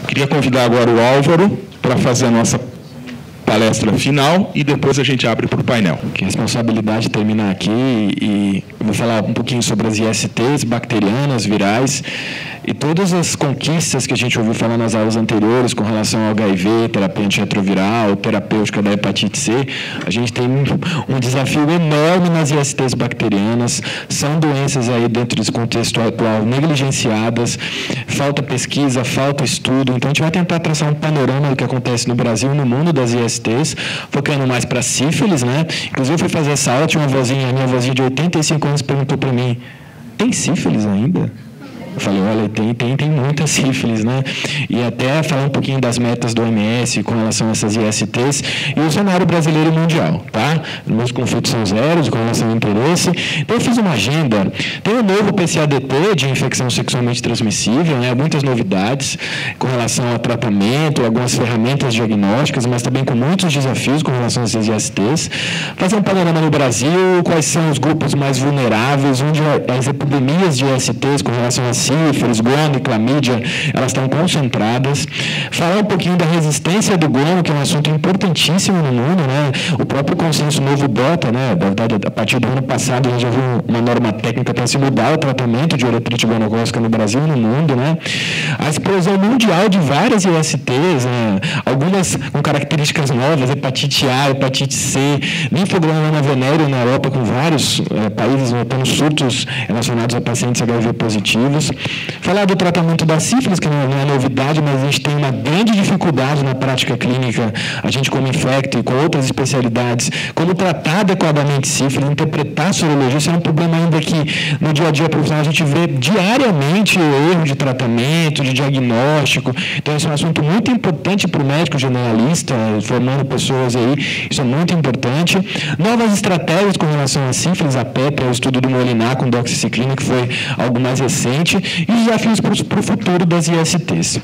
Queria convidar agora o Álvaro para fazer a nossa palestra final e depois a gente abre para o painel. Que responsabilidade terminar aqui e eu vou falar um pouquinho sobre as ISTs bacterianas, virais e todas as conquistas que a gente ouviu falar nas aulas anteriores com relação ao HIV, terapia antirretroviral, terapêutica da hepatite C. A gente tem um desafio enorme nas ISTs bacterianas, são doenças aí dentro desse contexto atual negligenciadas, falta pesquisa, falta estudo, então a gente vai tentar traçar um panorama do que acontece no Brasil e no mundo das ISTs, focando mais para sífilis, né? Inclusive eu fui fazer essa aula, tinha a minha vozinha de 85 anos perguntou para mim, tem sífilis ainda? Eu falei, olha, tem muita sífilis, né? E até falar um pouquinho das metas do OMS com relação a essas ISTs e o cenário brasileiro e mundial, tá? Meus conflitos são zeros com relação ao interesse. Então, eu fiz uma agenda. Tem o novo PCADT de infecção sexualmente transmissível, né? Muitas novidades com relação a tratamento, algumas ferramentas diagnósticas, mas também com muitos desafios com relação a essas ISTs. Fazer um panorama no Brasil, quais são os grupos mais vulneráveis, onde as epidemias de ISTs com relação a sífilis, gono e clamídia, elas estão concentradas. Falar um pouquinho da resistência do gono, que é um assunto importantíssimo no mundo, né? O próprio consenso novo bota, né? Da verdade, a partir do ano passado, a gente já viu uma norma técnica para se mudar o tratamento de uretrite gonocócica no Brasil e no mundo, né? A explosão mundial de várias ISTs, né? Algumas com características novas, hepatite A, hepatite C, linfogranuloma venéreo na Europa, com vários países notando surtos relacionados a pacientes HIV positivos. Falar do tratamento da sífilis, que não é novidade, mas a gente tem uma grande dificuldade na prática clínica, a gente como infecto e com outras especialidades, como tratar adequadamente sífilis, interpretar a sorologia, isso é um problema ainda que no dia a dia profissional a gente vê diariamente o erro de tratamento, de diagnóstico, então isso é um assunto muito importante para o médico generalista, formando pessoas aí, isso é muito importante. Novas estratégias com relação a sífilis, a PEP, o estudo do Molinar com doxiciclina, que foi algo mais recente, e os desafios para o futuro das ISTs.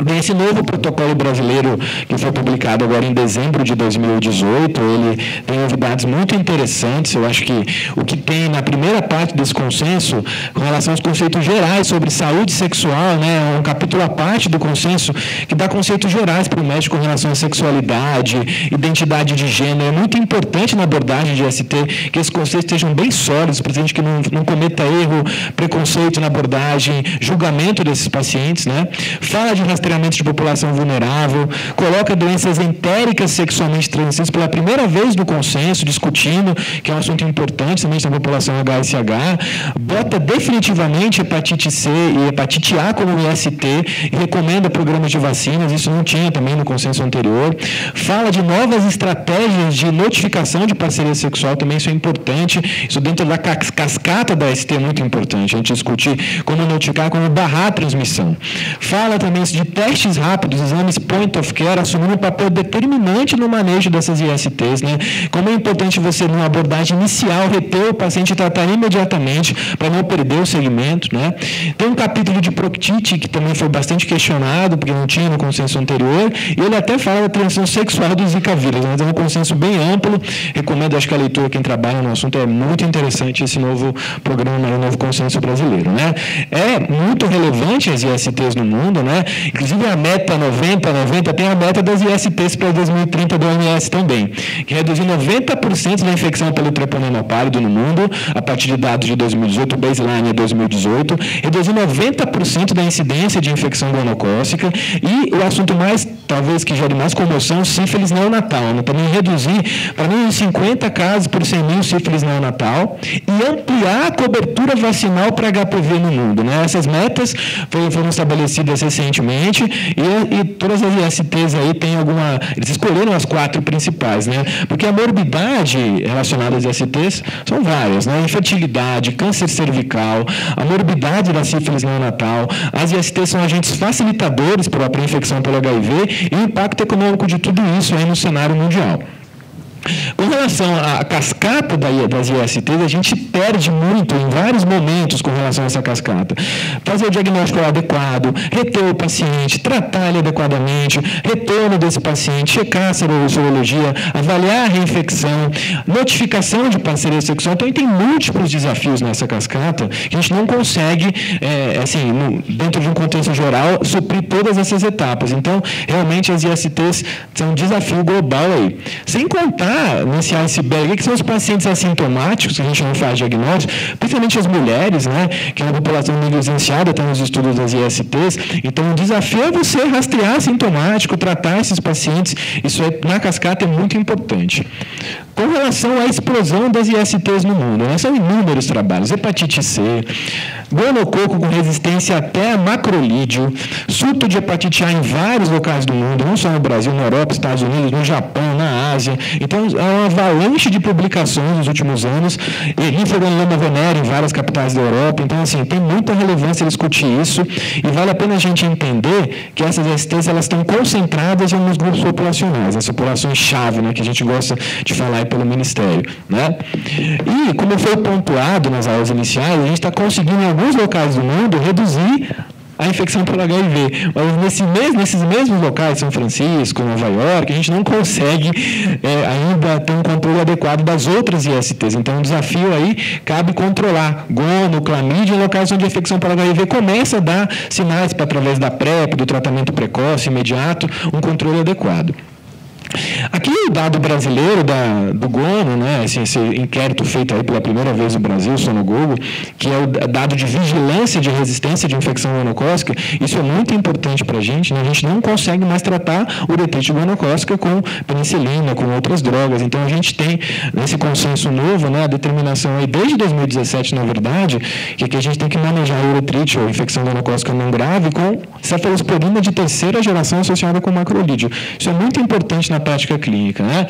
Bem, esse novo protocolo brasileiro que foi publicado agora em dezembro de 2018, ele tem novidades muito interessantes. Eu acho que o que tem na primeira parte desse consenso, com relação aos conceitos gerais sobre saúde sexual, né, é um capítulo à parte do consenso que dá conceitos gerais para o médico com relação à sexualidade, identidade de gênero. É muito importante na abordagem de IST que esses conceitos estejam bem sólidos, para a gente que não cometa erro, preconceito na abordagem, julgamento desses pacientes, né? Fala de rastreamento de população vulnerável, coloca doenças entéricas sexualmente transmissíveis pela primeira vez no consenso, discutindo, que é um assunto importante também na população HSH, bota definitivamente hepatite C e hepatite A como IST e recomenda programas de vacinas, isso não tinha também no consenso anterior. Fala de novas estratégias de notificação de parceria sexual, também isso é importante, isso dentro da cascata da IST é muito importante, a gente discutir como notificar, como barrar a transmissão. Fala também de testes rápidos, exames point of care, assumindo um papel determinante no manejo dessas ISTs, né? Como é importante você, numa abordagem inicial, reter o paciente e tratar imediatamente para não perder o segmento, né? Tem um capítulo de proctite, que também foi bastante questionado, porque não tinha no consenso anterior, e ele até fala da transmissão sexual do Zika vírus, mas é um consenso bem amplo, recomendo, acho que a leitura, quem trabalha no assunto, é muito interessante esse novo programa, o novo consenso brasileiro, né? É muito relevante as ISTs no mundo, né? Inclusive a meta 90 tem a meta das ISTs para 2030 do OMS também, que reduzir 90% da infecção pelo treponema pálido no mundo, a partir de dados de 2018, o baseline é 2018, reduzir 90% da incidência de infecção gonocócica e o assunto mais, talvez que gere mais comoção, sífilis neonatal, né? Também reduzir para menos de 50 casos por 100 mil sífilis neonatal e ampliar a cobertura vacinal para HPV no mundo, né? Essas metas foram estabelecidas recentemente e todas as ISTs aí têm alguma... Eles escolheram as 4 principais, né? Porque a morbidade relacionada às ISTs são várias, né? Infertilidade, câncer cervical, a morbidade da sífilis neonatal. As ISTs são agentes facilitadores para a infecção pelo HIV e o impacto econômico de tudo isso aí no cenário mundial. Com relação à cascata das ISTs, a gente perde muito em vários momentos com relação a essa cascata. Fazer o diagnóstico adequado, reter o paciente, tratar ele adequadamente, retorno desse paciente, checar a sorologia, avaliar a reinfecção, notificação de parceria sexual. Então, tem múltiplos desafios nessa cascata que a gente não consegue, dentro de um contexto geral, suprir todas essas etapas. Então, realmente, as ISTs são um desafio global aí. Sem contar nesse iceberg, que são os pacientes assintomáticos, que a gente não faz diagnóstico, principalmente as mulheres, né, que é uma população negligenciada, está nos estudos das ISTs. Então, o desafio é você rastrear assintomático, tratar esses pacientes. Isso na cascata é muito importante. Com relação à explosão das ISTs no mundo, né, são inúmeros trabalhos: hepatite C, gonococo com resistência até a macrolídeo, surto de hepatite A em vários locais do mundo, não só no Brasil, na Europa, Estados Unidos, no Japão, na Ásia. Então, é uma avalanche de publicações nos últimos anos, linfoganglioma venérea em várias capitais da Europa. Então, assim, tem muita relevância discutir isso, e vale a pena a gente entender que essas ISTs, elas estão concentradas em alguns grupos populacionais, as populações-chave, né, que a gente gosta de falar aí pelo Ministério, né? E, como foi pontuado nas aulas iniciais, a gente está conseguindo, em alguns locais do mundo, reduzir a infecção pelo HIV. Mas nesses mesmos locais, São Francisco, Nova York, a gente não consegue ainda ter um controle adequado das outras ISTs. Então, o desafio aí cabe controlar gono, clamídia, em locais onde a infecção pelo HIV começa a dar sinais, através da PrEP, do tratamento precoce, imediato, um controle adequado. Aqui o dado brasileiro do gono, né, esse inquérito feito aí pela primeira vez no Brasil, Sonogogo, que é o dado de vigilância de resistência de infecção gonocócica. Isso é muito importante para a gente, né? A gente não consegue mais tratar uretrite gonocócica com penicilina, com outras drogas. Então, a gente tem, nesse consenso novo, né, a determinação aí desde 2017, na verdade, que a gente tem que manejar a uretrite ou infecção gonocócica não grave com cefalosporina de terceira geração associada com macrolídeo. Isso é muito importante na prática clínica, né?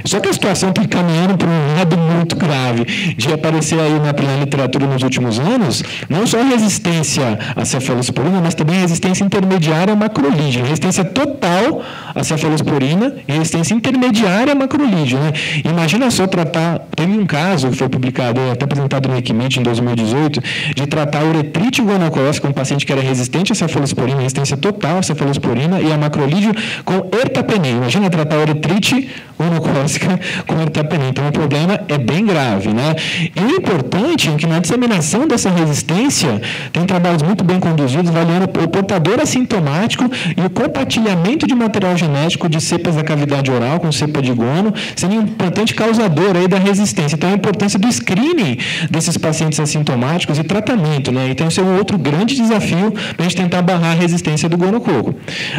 Só que a situação está caminhando para um lado muito grave, de aparecer aí na literatura nos últimos anos, não só a resistência à cefalosporina, mas também a resistência intermediária à macrolídeo, resistência total à cefalosporina e resistência intermediária à macrolídeo, né? Imagina só tratar, teve um caso que foi publicado, até apresentado no ECMIT em 2018, de tratar a uretrite gonocócica, um paciente que era resistente à cefalosporina, resistência total à cefalosporina e à macrolídeo com ertapenem. Imagina tratar a uretrite gonocócica com ertapenem. Então, o problema é bem grave, né? E o importante é que na disseminação dessa resistência tem trabalhos muito bem conduzidos, avaliando o portador assintomático e o compartilhamento de material genético de cepas da cavidade oral com cepa de gono, sendo um importante causador aí da resistência. Então, a importância do screening desses pacientes assintomáticos e tratamento, né? Então, esse é um outro grande desafio para a gente tentar barrar a resistência do gonococo.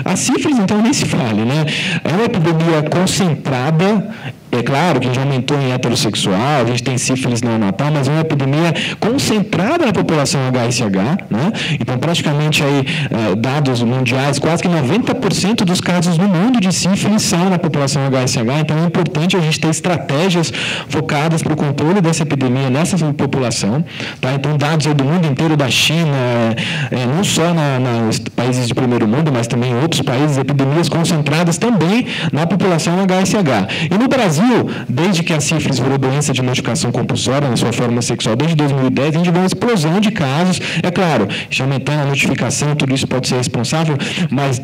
A sífilis, então, nem se fale, né? É uma epidemia concentrada. É claro que já aumentou em heterossexual, a gente tem sífilis neonatal, mas é uma epidemia concentrada na população HSH, né? Então, praticamente aí, dados mundiais, quase que 90% dos casos no mundo de sífilis são na população HSH. Então, é importante a gente ter estratégias focadas para o controle dessa epidemia nessa população, tá? Então, dados aí do mundo inteiro, da China, não só nos países de primeiro mundo, mas também em outros países, epidemias concentradas também na população HSH. E no Brasil, desde que a sífilis virou doença de notificação compulsória na sua forma sexual, desde 2010, a gente vê uma explosão de casos. É claro, já aumentando a notificação, tudo isso pode ser responsável, mas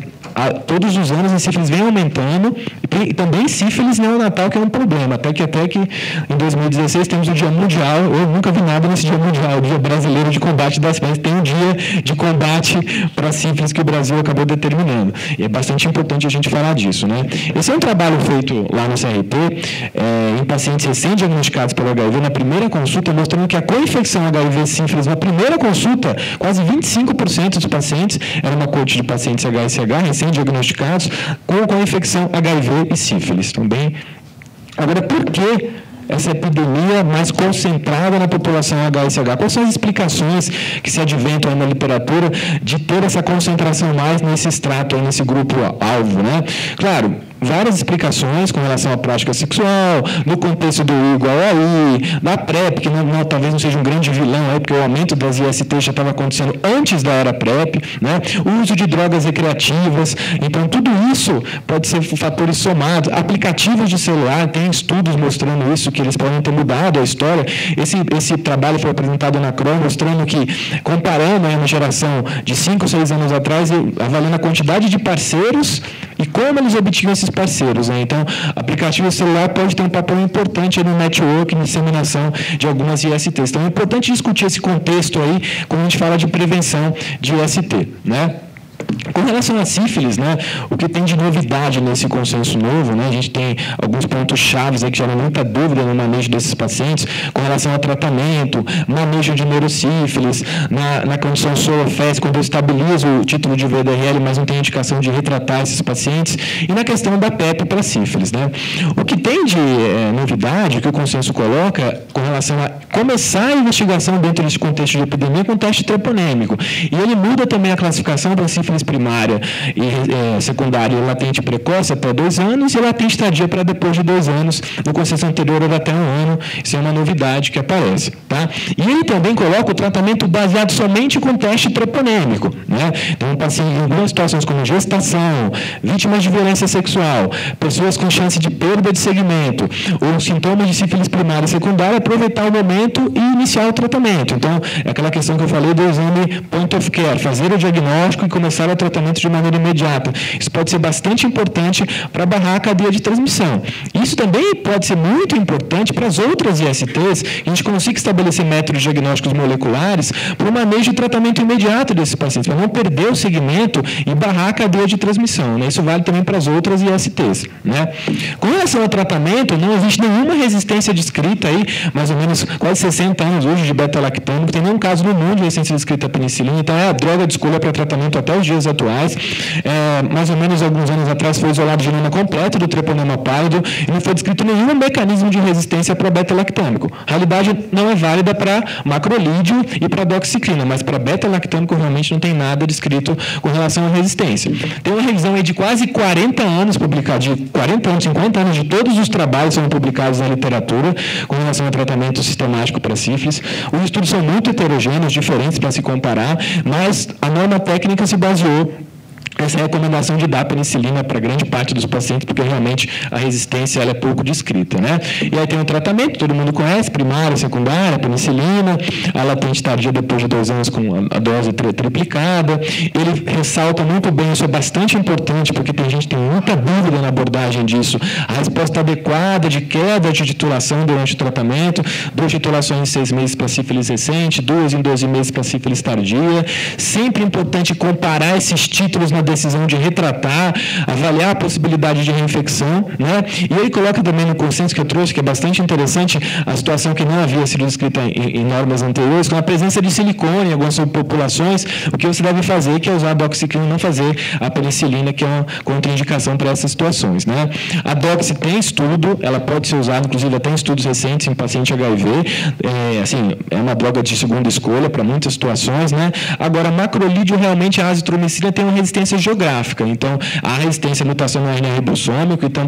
todos os anos a sífilis vem aumentando, e também sífilis neonatal, que é um problema. Até que em 2016 temos o Dia Mundial, eu nunca vi nada nesse Dia Mundial, o Dia Brasileiro de Combate das Sífilis. Tem um dia de combate para sífilis que o Brasil acabou determinando. E é bastante importante a gente falar disso, né? Esse é um trabalho feito lá no CRT, em pacientes recém-diagnosticados pelo HIV, na primeira consulta, mostrando que a co-infecção HIV-sífilis, na primeira consulta, quase 25% dos pacientes, era uma coorte de pacientes HSH, recém-diagnosticados, com infecção HIV e sífilis também. Agora, por que essa epidemia mais concentrada na população HSH? Quais são as explicações que se adventam na literatura de ter essa concentração mais nesse extrato, nesse grupo alvo, né? Claro, várias explicações com relação à prática sexual, no contexto do I igual a I, da PrEP, que talvez não seja um grande vilão, aí, porque o aumento das ISTs já estava acontecendo antes da era PrEP, né? O uso de drogas recreativas. Então, tudo isso pode ser fatores somados. Aplicativos de celular, tem estudos mostrando isso, que eles podem ter mudado a história. Esse trabalho foi apresentado na CRO, mostrando que, comparando aí uma geração de 5, 6 anos atrás, avaliando a quantidade de parceiros e como eles obtinham esses parceiros, né? Então, aplicativo celular pode ter um papel importante no network, na disseminação de algumas ISTs. Então, é importante discutir esse contexto aí quando a gente fala de prevenção de IST, né? Com relação à sífilis, né, o que tem de novidade nesse consenso novo, né, a gente tem alguns pontos chaves aí que geram muita dúvida no manejo desses pacientes, com relação ao tratamento, manejo de neurosífilis, na condição SOFES, quando eu estabilizo o título de VDRL, mas não tem indicação de retratar esses pacientes, e na questão da PEP para sífilis, né. O que tem de novidade, que o consenso coloca, com relação a começar a investigação dentro desse contexto de epidemia com teste treponêmico, e ele muda também a classificação para sífilis primária e secundária latente precoce até 2 anos e latente tardia para depois de 2 anos. No consenso anterior era até 1 ano. Isso é uma novidade que aparece. Tá? E ele também coloca o tratamento baseado somente com teste treponêmico. Né? Então, um paciente em algumas situações como gestação, vítimas de violência sexual, pessoas com chance de perda de segmento ou sintomas de sífilis primária e secundária, aproveitar o momento e iniciar o tratamento. Então, é aquela questão que eu falei do exame point of care, fazer o diagnóstico e começar o tratamento de maneira imediata. Isso pode ser bastante importante para barrar a cadeia de transmissão. Isso também pode ser muito importante para as outras ISTs, que a gente consiga estabelecer métodos diagnósticos moleculares para o manejo e tratamento imediato desses pacientes, para não perder o segmento e barrar a cadeia de transmissão. Né? Isso vale também para as outras ISTs. Né? Com relação ao tratamento, não existe nenhuma resistência descrita aí, mais ou menos quase 60 anos hoje de beta-lactâmico, não tem nenhum caso no mundo de resistência descrita à penicilina, então é a droga de escolha para tratamento até os dias atuais. Mais ou menos alguns anos atrás foi isolado o genoma completo do treponema pálido e não foi descrito nenhum mecanismo de resistência para beta-lactâmico. A realidade não é válida para macrolídeo e para doxiciclina, mas para beta-lactâmico realmente não tem nada descrito com relação à resistência. Tem uma revisão aí de quase 40 anos publicada, de 40 anos, 50 anos de todos os trabalhos são publicados na literatura com relação ao tratamento sistemático para sífilis. Os estudos são muito heterogêneos, diferentes para se comparar, mas a norma técnica se baseou essa recomendação de dar penicilina para grande parte dos pacientes, porque realmente a resistência ela é pouco descrita. Né? E aí tem um tratamento, todo mundo conhece, primária, secundária, penicilina, a latente tardia depois de 2 anos com a dose triplicada. Ele ressalta muito bem, isso é bastante importante, porque tem gente que tem muita dúvida na abordagem disso, a resposta adequada de queda de titulação durante o tratamento, 2 titulações em 6 meses para sífilis recente, 2 em 12 meses para sífilis tardia. Sempre importante comparar esses títulos na decisão de retratar, avaliar a possibilidade de reinfecção, né? E ele coloca também no consenso que eu trouxe, que é bastante interessante, a situação que não havia sido descrita em normas anteriores, com a presença de silicone em algumas populações, o que você deve fazer, que é usar a doxiciclina e não fazer a penicilina, que é uma contraindicação para essas situações, né? A doxi tem estudo, ela pode ser usada, inclusive até em estudos recentes em paciente HIV, é uma droga de segunda escolha para muitas situações, né? Agora, macrolídeo, realmente a azitromicina tem uma resistência geográfica, então a resistência à mutação no RNA ribossômico, então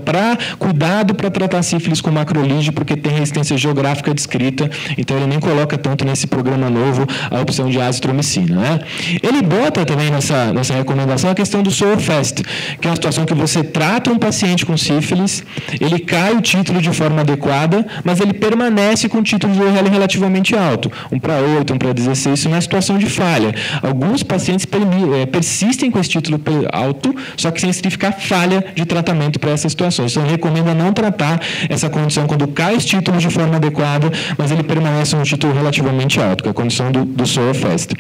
cuidado para tratar sífilis com macrolídeo, porque tem resistência geográfica descrita, então ele nem coloca tanto nesse programa novo a opção de azitromicina, né? Ele bota também nessa recomendação a questão do SOFEST, que é uma situação que você trata um paciente com sífilis, ele cai o título de forma adequada, mas ele permanece com o título de ORL relativamente alto, 1 para 8, 1 para 16, isso não é situação de falha. Alguns pacientes persistem com esse título alto, só que sem significar falha de tratamento para essas situações. Então, recomenda não tratar essa condição quando cai os títulos de forma adequada, mas ele permanece um título relativamente alto, que é a condição do SOFEST.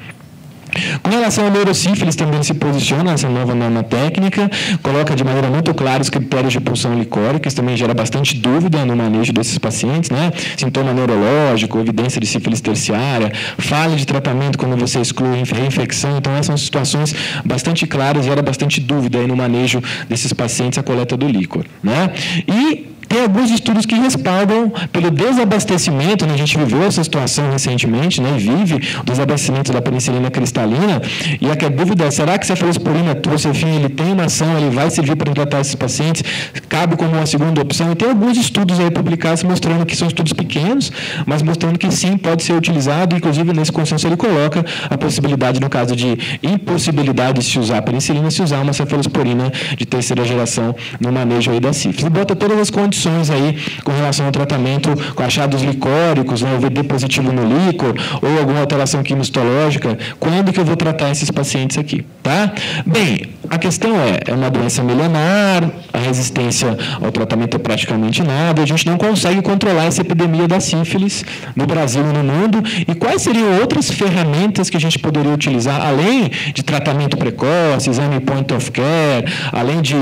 Com relação à neurosífilis, também se posiciona essa nova norma técnica, coloca de maneira muito clara os critérios de pulsão licórica, isso também gera bastante dúvida no manejo desses pacientes, né? Sintoma neurológico, evidência de sífilis terciária, falha de tratamento quando você exclui reinfecção, então essas são situações bastante claras, gera bastante dúvida aí no manejo desses pacientes, a coleta do líquor, né? E Tem alguns estudos que respaldam pelo desabastecimento, né? A gente viveu essa situação recentemente, né? E vive o desabastecimento da penicilina cristalina, e a dúvida é, será que se a cefalosporina torcefin, ele tem uma ação, ele vai servir para tratar esses pacientes, cabe como uma segunda opção? E tem alguns estudos aí publicados mostrando que são estudos pequenos, mas mostrando que sim, pode ser utilizado, inclusive nesse consenso ele coloca a possibilidade, no caso de impossibilidade de se usar a penicilina, se usar uma cefalosporina de terceira geração no manejo aí da sífilis. E bota todas as condições aí com relação ao tratamento com achados licóricos, né, o VD positivo no líquor, ou alguma alteração quimistológica, quando que eu vou tratar esses pacientes aqui, tá? Bem, a questão é uma doença milenar, a resistência ao tratamento é praticamente nada, a gente não consegue controlar essa epidemia da sífilis no Brasil e no mundo, e quais seriam outras ferramentas que a gente poderia utilizar, além de tratamento precoce, exame point of care, além de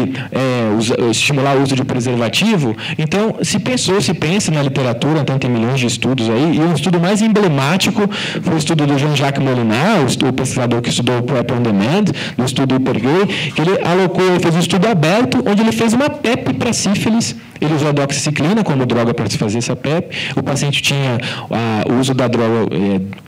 estimular o uso de preservativo? Então, se pensa na literatura, então tem milhões de estudos aí, e um estudo mais emblemático foi o estudo do Jean-Jacques Molinar, o pesquisador que estudou o PrEP on Demand, no estudo Hypergay, que ele fez um estudo aberto, onde ele fez uma PEP para sífilis. Ele usou a doxiciclina como droga para se fazer essa PEP. O paciente tinha o uso da droga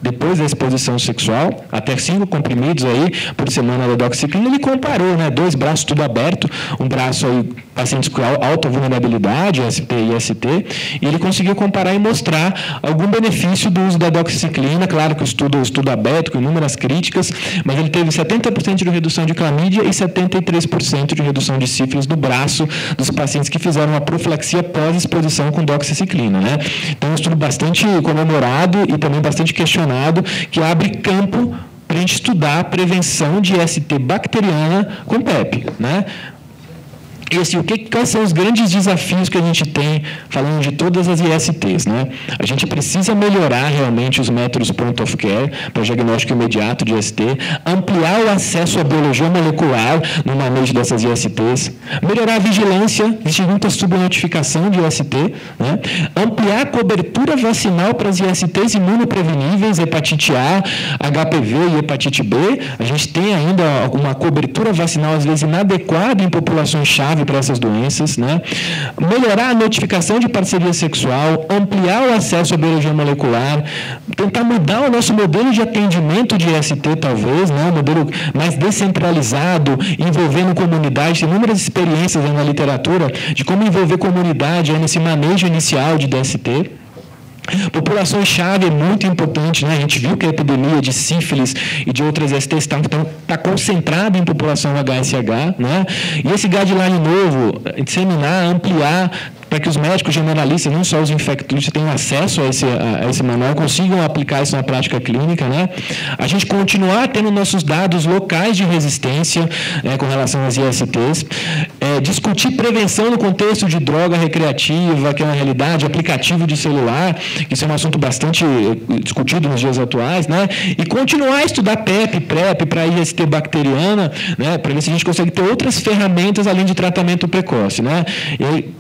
depois da exposição sexual, até 5 comprimidos aí por semana da doxiciclina. Ele comparou, né, 2 braços tudo aberto, um braço aí, pacientes com alta vulnerabilidade, ST e ST, e ele conseguiu comparar e mostrar algum benefício do uso da doxiciclina. Claro que o estudo aberto, com inúmeras críticas, mas ele teve 70% de redução de clamídia e 73% de redução de sífilis no braço dos pacientes que fizeram uma profilaxia pós-exposição com doxiciclina, né? Então, é um estudo bastante comemorado e também bastante questionado, que abre campo para a gente estudar a prevenção de ST bacteriana com PEP, né? E assim, quais são os grandes desafios que a gente tem, falando de todas as ISTs, né? A gente precisa melhorar realmente os métodos point of care para diagnóstico imediato de IST, ampliar o acesso à biologia molecular no manejo dessas ISTs, melhorar a vigilância, existe muita subnotificação de IST, né? Ampliar a cobertura vacinal para as ISTs imunopreveníveis, hepatite A, HPV e hepatite B. A gente tem ainda uma cobertura vacinal, às vezes, inadequada em populações-chave para essas doenças, né? Melhorar a notificação de parceria sexual, ampliar o acesso à biologia molecular, tentar mudar o nosso modelo de atendimento de IST, talvez, né? Um modelo mais descentralizado, envolvendo comunidade. Tem inúmeras experiências na literatura de como envolver comunidade nesse manejo inicial de DST. Populações-chave é muito importante, né? A gente viu que a epidemia de sífilis e de outras STs está concentrada em população HSH, né? E esse guideline novo, disseminar, ampliar, para que os médicos generalistas, não só os infectologistas, tenham acesso a esse manual, consigam aplicar isso na prática clínica, né? A gente continuar tendo nossos dados locais de resistência, né, com relação às ISTs, discutir prevenção no contexto de droga recreativa, que é uma realidade, aplicativo de celular, que isso é um assunto bastante discutido nos dias atuais, né? E continuar a estudar PEP, PrEP para IST bacteriana, né, para ver se a gente consegue ter outras ferramentas além de tratamento precoce, né?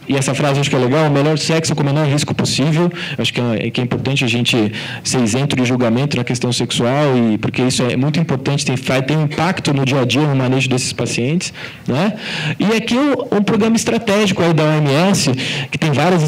E essa frase acho que é legal, o melhor sexo com o menor risco possível. Acho que é importante a gente ser isento de julgamento na questão sexual, porque isso é muito importante, tem impacto no dia a dia, no manejo desses pacientes, né? E aqui um programa estratégico aí da OMS, que tem vários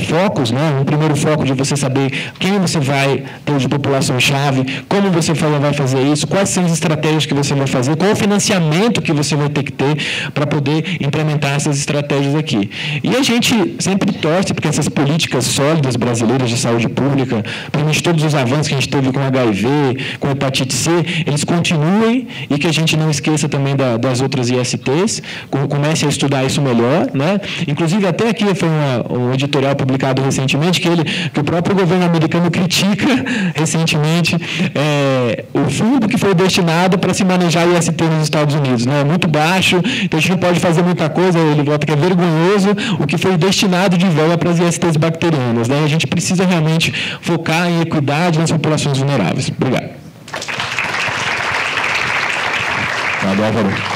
focos, né? Um primeiro foco de você saber quem você vai ter de população-chave, como você vai fazer isso, quais são as estratégias que você vai fazer, qual o financiamento que você vai ter que ter para poder implementar essas estratégias aqui. E a gente sempre torce porque essas políticas sólidas brasileiras de saúde pública, principalmente todos os avanços que a gente teve com HIV, com hepatite C, eles continuem e que a gente não esqueça também das outras ISTs, comece a estudar isso melhor, né? Inclusive, até aqui foi um editorial publicado recentemente que o próprio governo americano critica recentemente o fundo que foi destinado para se manejar IST nos Estados Unidos, né? É muito baixo, então a gente não pode fazer muita coisa, ele volta que é vergonhoso o que foi destinado de verba para as ISTs bacterianas, né? A gente precisa realmente focar em equidade nas populações vulneráveis. Obrigado. Obrigado, Álvaro.